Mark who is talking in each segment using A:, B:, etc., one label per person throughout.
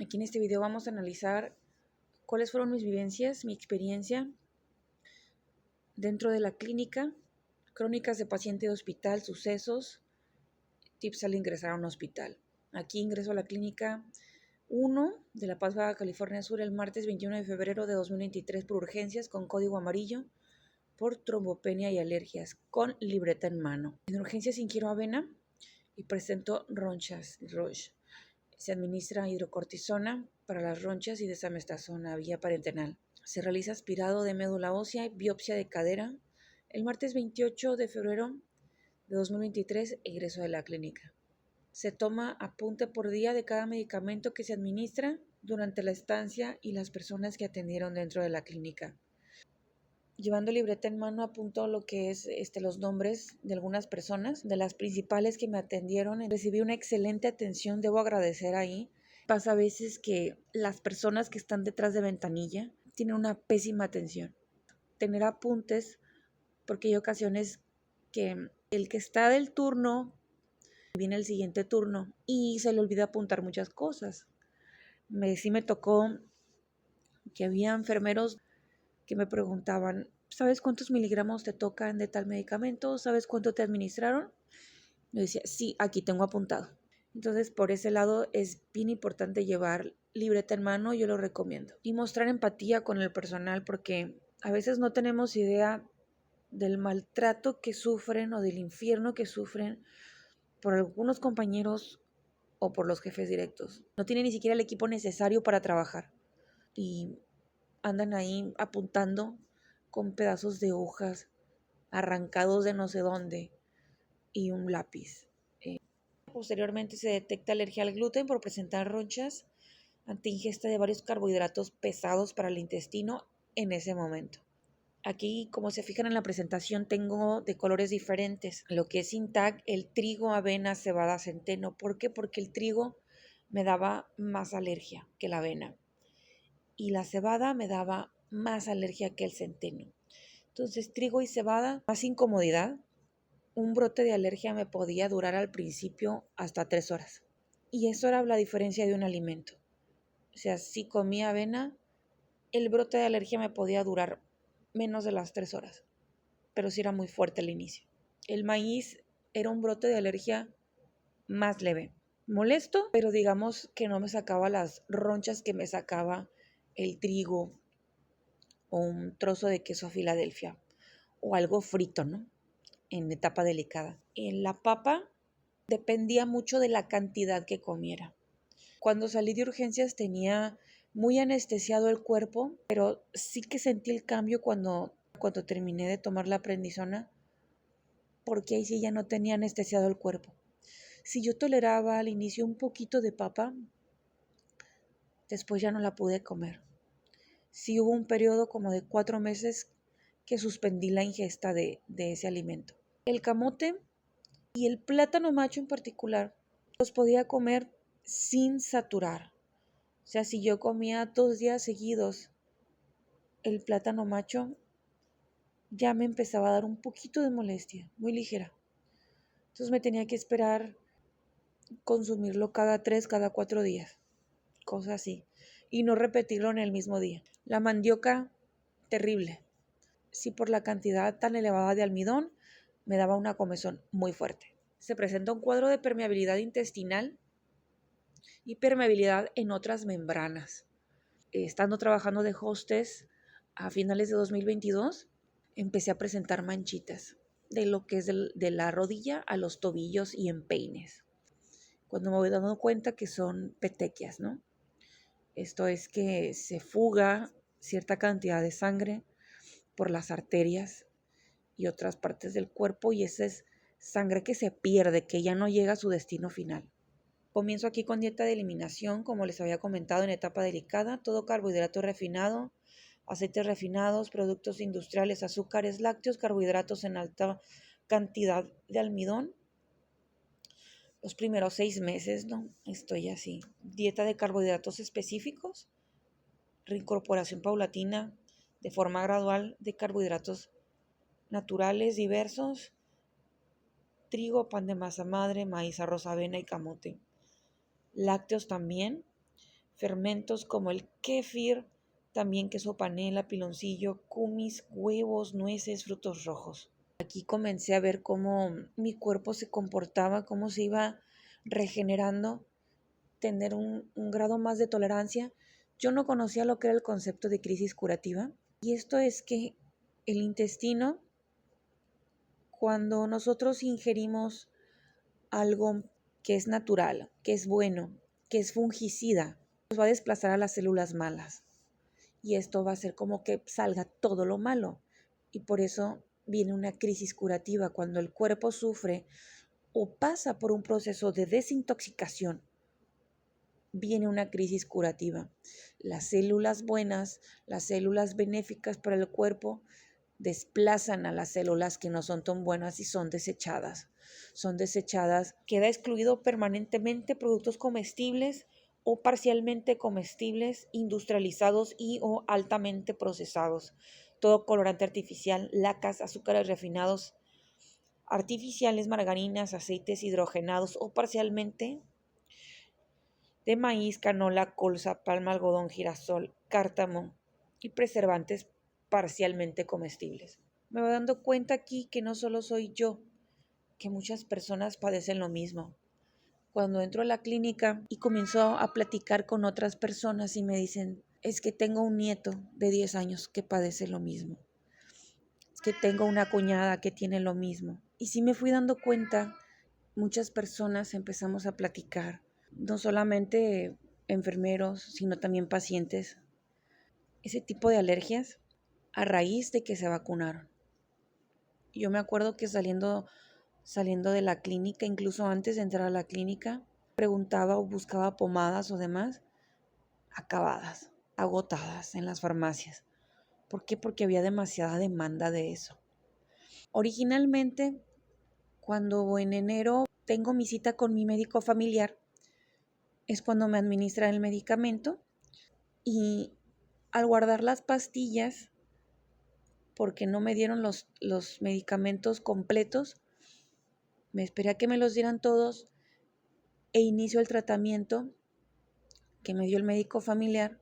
A: Aquí en este video vamos a analizar cuáles fueron mis vivencias, mi experiencia dentro de la clínica, crónicas de paciente de hospital, sucesos, tips al ingresar a un hospital. Aquí ingreso a la clínica 1 de La Paz, Baja California Sur, el martes 21 de febrero de 2023 por urgencias con código amarillo por trombopenia y alergias, con libreta en mano. En urgencias ingiero avena y presento ronchas, Roche. Se administra hidrocortisona para las ronchas y desamestazona vía parenteral. Se realiza aspirado de médula ósea y biopsia de cadera. El martes 28 de febrero de 2023 egreso de la clínica. Se toma apunte por día de cada medicamento que se administra durante la estancia y las personas que atendieron dentro de la clínica. Llevando libreta en mano apunto lo que es los nombres de algunas personas, de las principales que me atendieron. Recibí una excelente atención, debo agradecer ahí. Pasa a veces que las personas que están detrás de ventanilla tienen una pésima atención. Tener apuntes, porque hay ocasiones que el que está del turno viene el siguiente turno y se le olvida apuntar muchas cosas. Sí me tocó que había enfermeros que me preguntaban, ¿sabes cuántos miligramos te tocan de tal medicamento? ¿Sabes cuánto te administraron? Yo decía, sí, aquí tengo apuntado. Entonces, por ese lado es bien importante llevar libreta en mano, yo lo recomiendo. Y mostrar empatía con el personal, porque a veces no tenemos idea del maltrato que sufren o del infierno que sufren por algunos compañeros o por los jefes directos. No tienen ni siquiera el equipo necesario para trabajar y andan ahí apuntando con pedazos de hojas arrancados de no sé dónde y un lápiz. Posteriormente se detecta alergia al gluten por presentar ronchas ante ingesta de varios carbohidratos pesados para el intestino en ese momento. Aquí, como se fijan en la presentación, tengo de colores diferentes. Lo que es Intac, el trigo, avena, cebada, centeno. ¿Por qué? Porque el trigo me daba más alergia que la avena y la cebada me daba más alergia que el centeno. Entonces, trigo y cebada, más incomodidad. Un brote de alergia me podía durar al principio hasta 3 horas. Y eso era la diferencia de un alimento. O sea, si comía avena, el brote de alergia me podía durar menos de las 3 horas. Pero sí era muy fuerte al inicio. El maíz era un brote de alergia más leve. Molesto, pero digamos que no me sacaba las ronchas que me sacaba el trigo o un trozo de queso Filadelfia o algo frito, ¿no? En etapa delicada. En la papa dependía mucho de la cantidad que comiera. Cuando salí de urgencias tenía muy anestesiado el cuerpo, pero sí que sentí el cambio cuando terminé de tomar la prednisona, porque ahí sí ya no tenía anestesiado el cuerpo. Si yo toleraba al inicio un poquito de papa, después ya no la pude comer. Sí hubo un periodo como de 4 meses que suspendí la ingesta de ese alimento. El camote y el plátano macho en particular los podía comer sin saturar. O sea, si yo comía 2 días seguidos el plátano macho, ya me empezaba a dar un poquito de molestia, muy ligera. Entonces me tenía que esperar consumirlo cada 3, cada 4 días, cosas así, y no repetirlo en el mismo día. La mandioca, terrible. Sí, por la cantidad tan elevada de almidón, me daba una comezón muy fuerte. Se presenta un cuadro de permeabilidad intestinal y permeabilidad en otras membranas. Estando trabajando de hostess a finales de 2022, empecé a presentar manchitas de lo que es de la rodilla a los tobillos y en peines. Cuando me voy dando cuenta que son petequias, ¿no? Esto es que se fuga cierta cantidad de sangre por las arterias y otras partes del cuerpo y esa es sangre que se pierde, que ya no llega a su destino final. Comienzo aquí con dieta de eliminación, como les había comentado, en etapa delicada, todo carbohidrato refinado, aceites refinados, productos industriales, azúcares, lácteos, carbohidratos en alta cantidad de almidón. Los primeros 6 meses, ¿no? Estoy así. Dieta de carbohidratos específicos, reincorporación paulatina, de forma gradual de carbohidratos naturales diversos, trigo, pan de masa madre, maíz, arroz, avena y camote. Lácteos también, fermentos como el kéfir, también queso panela, piloncillo, kumis, huevos, nueces, frutos rojos. Aquí comencé a ver cómo mi cuerpo se comportaba, cómo se iba regenerando, tener un grado más de tolerancia. Yo no conocía lo que era el concepto de crisis curativa, y esto es que el intestino, cuando nosotros ingerimos algo que es natural, que es bueno, que es fungicida, nos va a desplazar a las células malas. Y esto va a hacer como que salga todo lo malo. Y por eso viene una crisis curativa cuando el cuerpo sufre o pasa por un proceso de desintoxicación. Viene una crisis curativa. Las células buenas, las células benéficas para el cuerpo, desplazan a las células que no son tan buenas y son desechadas. Son desechadas, queda excluido permanentemente productos comestibles o parcialmente comestibles, industrializados y o altamente procesados. Todo colorante artificial, lacas, azúcares refinados, artificiales, margarinas, aceites hidrogenados o parcialmente de maíz, canola, colza, palma, algodón, girasol, cártamo y preservantes parcialmente comestibles. Me voy dando cuenta aquí que no solo soy yo, que muchas personas padecen lo mismo. Cuando entro a la clínica y comienzo a platicar con otras personas y me dicen, es que tengo un nieto de 10 años que padece lo mismo. Es que tengo una cuñada que tiene lo mismo. Y sí me fui dando cuenta, muchas personas empezamos a platicar, no solamente enfermeros, sino también pacientes, ese tipo de alergias a raíz de que se vacunaron. Yo me acuerdo que saliendo de la clínica, incluso antes de entrar a la clínica, preguntaba o buscaba pomadas o demás, acabadas, agotadas en las farmacias. ¿Por qué? Porque había demasiada demanda de eso. Originalmente, cuando en enero tengo mi cita con mi médico familiar, es cuando me administran el medicamento y al guardar las pastillas, porque no me dieron los medicamentos completos, me esperé a que me los dieran todos e inicio el tratamiento que me dio el médico familiar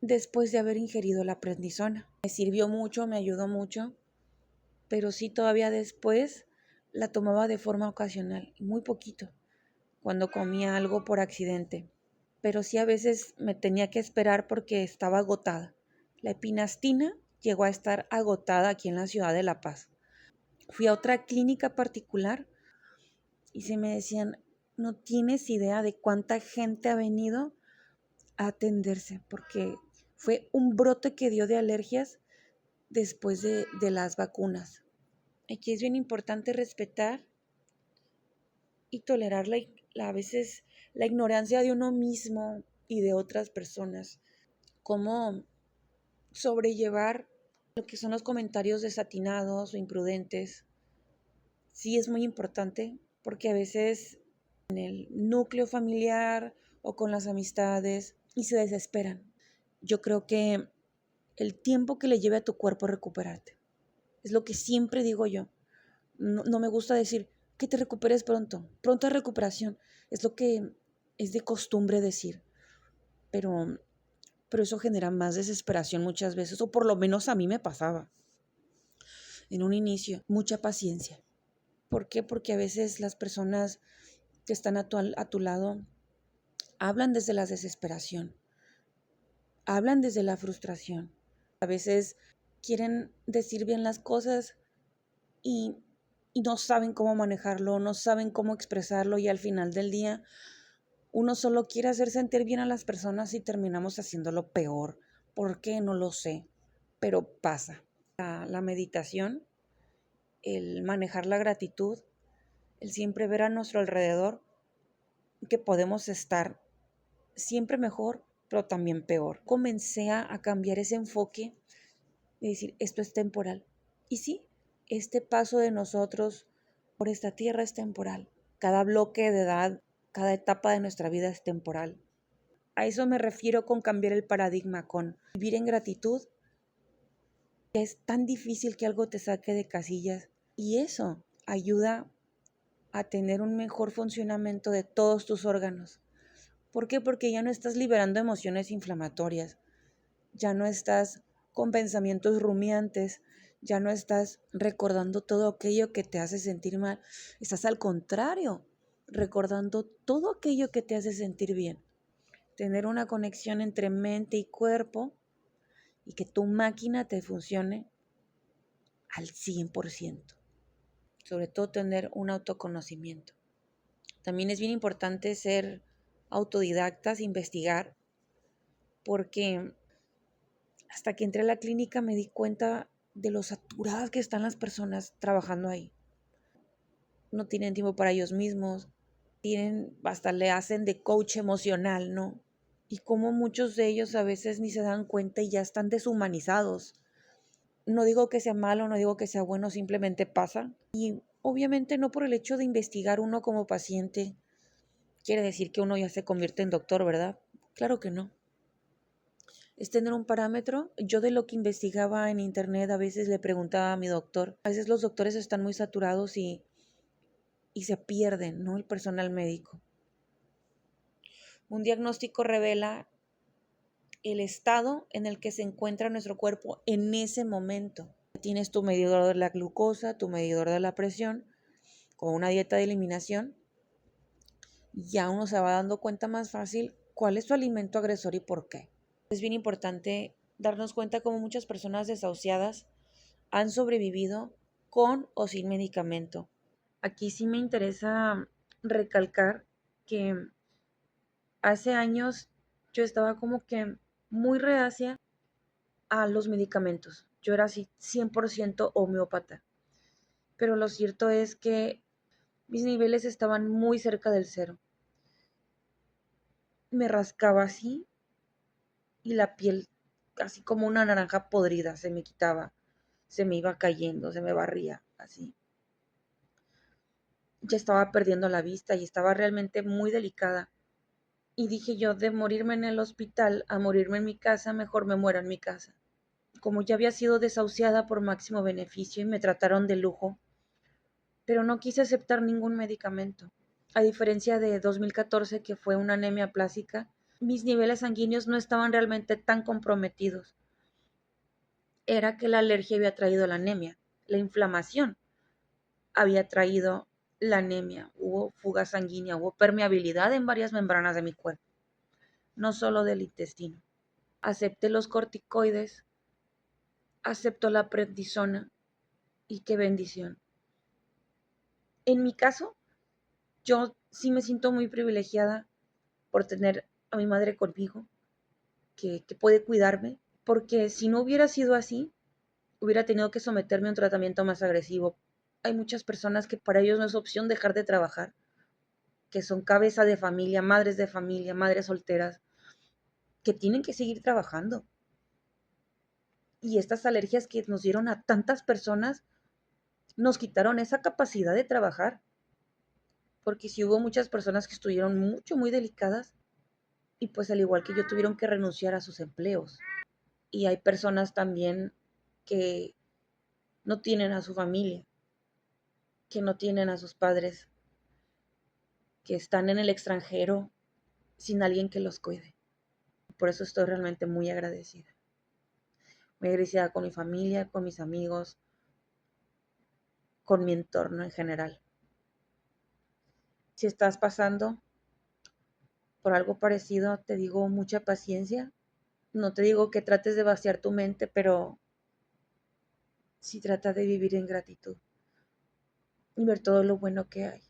A: después de haber ingerido la prednisona. Me sirvió mucho, me ayudó mucho, pero sí todavía después la tomaba de forma ocasional, muy poquito, cuando comía algo por accidente. Pero sí a veces me tenía que esperar porque estaba agotada. La epinastina llegó a estar agotada aquí en la ciudad de La Paz. Fui a otra clínica particular y se me decían, no tienes idea de cuánta gente ha venido a atenderse, porque fue un brote que dio de alergias después de las vacunas. Aquí es bien importante respetar y tolerar a veces la ignorancia de uno mismo y de otras personas. Cómo sobrellevar lo que son los comentarios desatinados o imprudentes. Sí es muy importante porque a veces en el núcleo familiar o con las amistades y se desesperan. Yo creo que el tiempo que le lleve a tu cuerpo recuperarte es lo que siempre digo yo. No me gusta decir que te recuperes pronto, pronta recuperación. Es lo que es de costumbre decir, pero eso genera más desesperación muchas veces, o por lo menos a mí me pasaba. En un inicio, mucha paciencia. ¿Por qué? Porque a veces las personas que están a tu lado hablan desde la desesperación, hablan desde la frustración. A veces quieren decir bien las cosas y no saben cómo manejarlo, no saben cómo expresarlo, y al final del día uno solo quiere hacer sentir bien a las personas y terminamos haciéndolo peor. ¿Por qué? No lo sé, pero pasa. La meditación, el manejar la gratitud, el siempre ver a nuestro alrededor que podemos estar siempre mejor, pero también peor. Comencé a cambiar ese enfoque de decir, esto es temporal. Y sí, este paso de nosotros por esta tierra es temporal. Cada bloque de edad, cada etapa de nuestra vida es temporal. A eso me refiero con cambiar el paradigma, con vivir en gratitud. Es tan difícil que algo te saque de casillas y eso ayuda a tener un mejor funcionamiento de todos tus órganos. ¿Por qué? Porque ya no estás liberando emociones inflamatorias, ya no estás con pensamientos rumiantes, ya no estás recordando todo aquello que te hace sentir mal, estás al contrario, recordando todo aquello que te hace sentir bien. Tener una conexión entre mente y cuerpo y que tu máquina te funcione al 100%. Sobre todo tener un autoconocimiento. También es bien importante ser autodidactas, investigar, porque hasta que entré a la clínica me di cuenta de lo saturadas que están las personas trabajando ahí. No tienen tiempo para ellos mismos, hasta le hacen de coach emocional, ¿no? Y como muchos de ellos a veces ni se dan cuenta y ya están deshumanizados. No digo que sea malo, no digo que sea bueno, simplemente pasa. Y obviamente no por el hecho de investigar uno como paciente quiere decir que uno ya se convierte en doctor, ¿verdad? Claro que no. Es tener un parámetro. Yo de lo que investigaba en internet a veces le preguntaba a mi doctor. A veces los doctores están muy saturados y se pierden, ¿no? El personal médico. Un diagnóstico revela el estado en el que se encuentra nuestro cuerpo en ese momento. Tienes tu medidor de la glucosa, tu medidor de la presión, con una dieta de eliminación. Ya uno se va dando cuenta más fácil cuál es su alimento agresor y por qué. Es bien importante darnos cuenta cómo muchas personas desahuciadas han sobrevivido con o sin medicamento. Aquí sí me interesa recalcar que hace años yo estaba como que muy reacia a los medicamentos. Yo era así 100% homeópata. Pero lo cierto es que mis niveles estaban muy cerca del cero. Me rascaba así y la piel, así como una naranja podrida, se me quitaba, se me iba cayendo, se me barría, así. Ya estaba perdiendo la vista y estaba realmente muy delicada. Y dije yo, de morirme en el hospital a morirme en mi casa, mejor me muero en mi casa. Como ya había sido desahuciada por máximo beneficio y me trataron de lujo, pero no quise aceptar ningún medicamento. A diferencia de 2014, que fue una anemia plástica, mis niveles sanguíneos no estaban realmente tan comprometidos. Era que la alergia había traído la anemia, la inflamación había traído la anemia, hubo fuga sanguínea, hubo permeabilidad en varias membranas de mi cuerpo, no solo del intestino. Acepté los corticoides, acepto la prednisona y qué bendición. En mi caso, yo sí me siento muy privilegiada por tener a mi madre conmigo, que puede cuidarme, porque si no hubiera sido así, hubiera tenido que someterme a un tratamiento más agresivo. Hay muchas personas que para ellos no es opción dejar de trabajar, que son cabeza de familia, madres solteras, que tienen que seguir trabajando. Y estas alergias que nos dieron a tantas personas nos quitaron esa capacidad de trabajar, porque sí hubo muchas personas que estuvieron muy delicadas y pues al igual que yo tuvieron que renunciar a sus empleos. Y hay personas también que no tienen a su familia, que no tienen a sus padres, que están en el extranjero sin alguien que los cuide. Por eso estoy realmente muy agradecida. Muy agradecida con mi familia, con mis amigos, con mi entorno en general. Si estás pasando por algo parecido, te digo mucha paciencia. No te digo que trates de vaciar tu mente, pero sí trata de vivir en gratitud y ver todo lo bueno que hay.